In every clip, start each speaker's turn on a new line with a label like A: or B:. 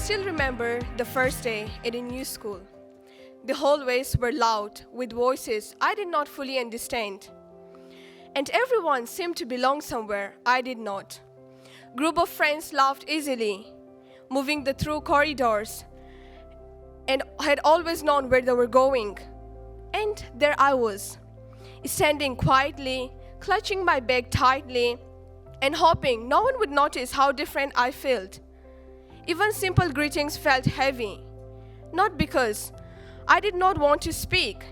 A: still remember the first day at a new school. The hallways were loud with voices I did not fully understand. And everyone seemed to belong somewhere I did not. Group of friends laughed easily, moving through corridors, and had always known where they were going. And there I was, standing quietly, clutching my bag tightly, and hoping no one would notice how different I felt. Even simple greetings felt heavy, not because I did not want to speak,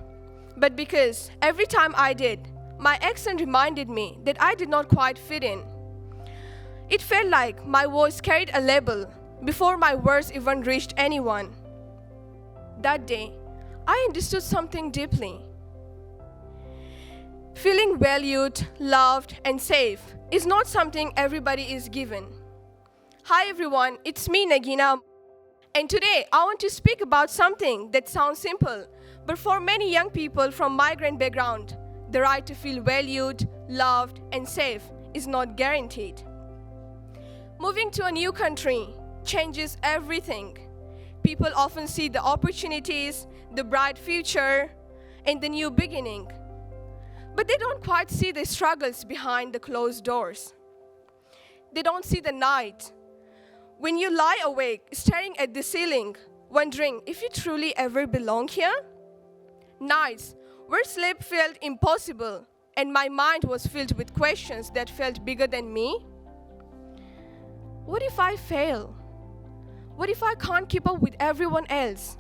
A: but because every time I did, my accent reminded me that I did not quite fit in. It felt like my voice carried a label before my words even reached anyone. That day, I understood something deeply. Feeling valued, loved, and safe is not something everybody is given. Hi everyone, it's me Nagina, and today I want to speak about something that sounds simple, but for many young people from migrant background, the right to feel valued, loved, and safe is not guaranteed. Moving to a new country changes everything. People often see the opportunities, the bright future, and the new beginning, but they don't quite see the struggles behind the closed doors. They don't see the night when you lie awake, staring at the ceiling, wondering if you truly ever belong here? Nights where sleep felt impossible and my mind was filled with questions that felt bigger than me. What if I fail? What if I can't keep up with everyone else?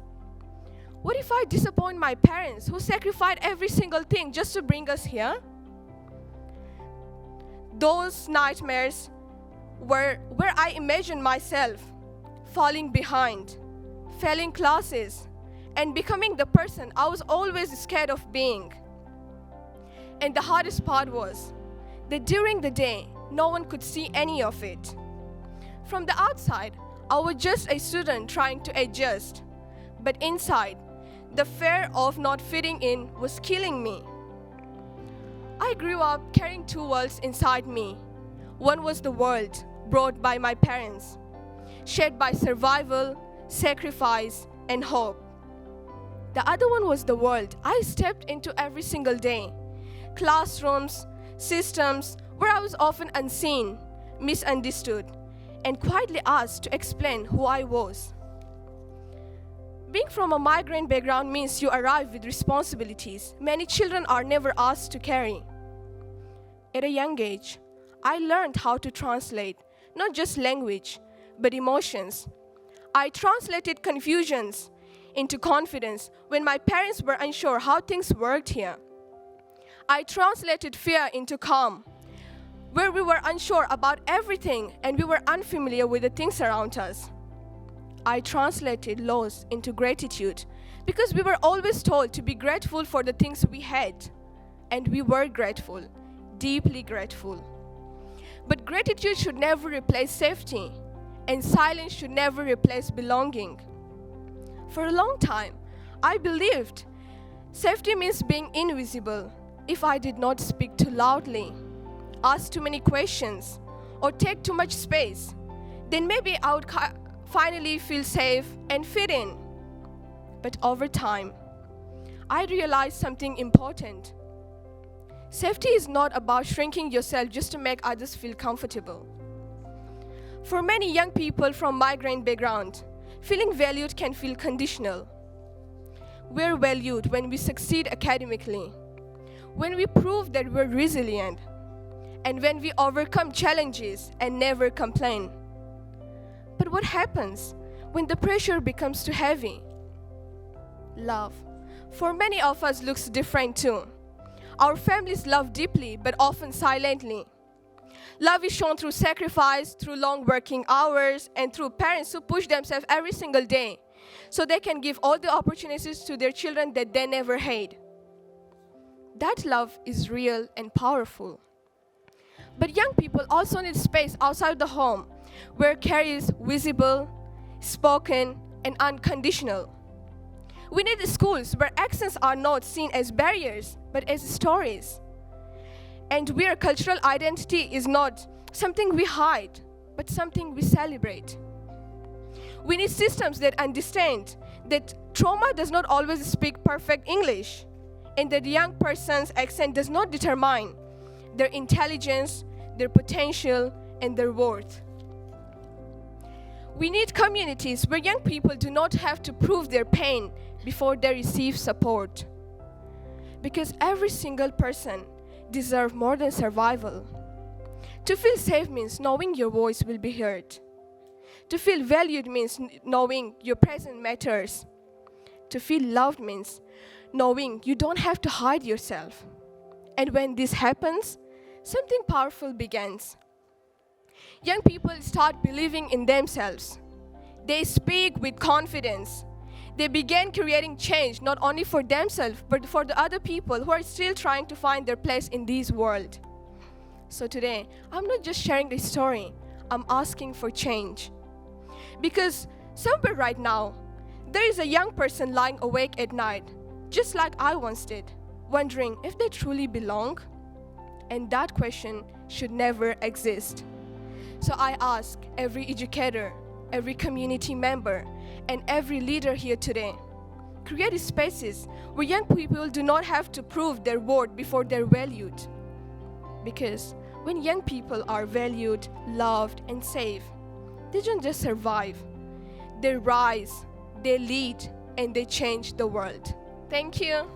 A: What if I disappoint my parents who sacrificed every single thing just to bring us here? Those nightmares where I imagined myself falling behind, failing classes, and becoming the person I was always scared of being. And the hardest part was that during the day, no one could see any of it. From the outside, I was just a student trying to adjust, but inside, the fear of not fitting in was killing me. I grew up carrying two worlds inside me. One was the world brought by my parents, shaped by survival, sacrifice, and hope. The other one was the world I stepped into every single day. Classrooms, systems where I was often unseen, misunderstood, and quietly asked to explain who I was. Being from a migrant background means you arrive with responsibilities many children are never asked to carry. At a young age, I learned how to translate not just language, but emotions. I translated confusions into confidence when my parents were unsure how things worked here. I translated fear into calm, where we were unsure about everything and we were unfamiliar with the things around us. I translated loss into gratitude because we were always told to be grateful for the things we had, and we were grateful, deeply grateful. But gratitude should never replace safety, and silence should never replace belonging. For a long time, I believed safety means being invisible. If I did not speak too loudly, ask too many questions, or take too much space, then maybe I would finally feel safe and fit in. But over time, I realized something important. Safety is not about shrinking yourself just to make others feel comfortable. For many young people from migrant background, feeling valued can feel conditional. We're valued when we succeed academically, when we prove that we're resilient, and when we overcome challenges and never complain. But what happens when the pressure becomes too heavy? Love, for many of us, looks different too. Our families love deeply, but often silently. Love is shown through sacrifice, through long working hours, and through parents who push themselves every single day so they can give all the opportunities to their children that they never had. That love is real and powerful. But young people also need space outside the home where care is visible, spoken, and unconditional. We need schools where accents are not seen as barriers, but as stories. And where cultural identity is not something we hide, but something we celebrate. We need systems that understand that trauma does not always speak perfect English, and that the young person's accent does not determine their intelligence, their potential, and their worth. We need communities where young people do not have to prove their pain before they receive support. Because every single person deserves more than survival. To feel safe means knowing your voice will be heard. To feel valued means knowing your presence matters. To feel loved means knowing you don't have to hide yourself. And when this happens, something powerful begins. Young people start believing in themselves. They speak with confidence. They begin creating change not only for themselves but for the other people who are still trying to find their place in this world. So today, I'm not just sharing the story, I'm asking for change. Because somewhere right now, there is a young person lying awake at night, just like I once did, wondering if they truly belong. And that question should never exist. So I ask every educator, every community member, and every leader here today, create spaces where young people do not have to prove their worth before they're valued. Because when young people are valued, loved, and safe, they don't just survive. They rise, they lead, and they change the world. Thank you.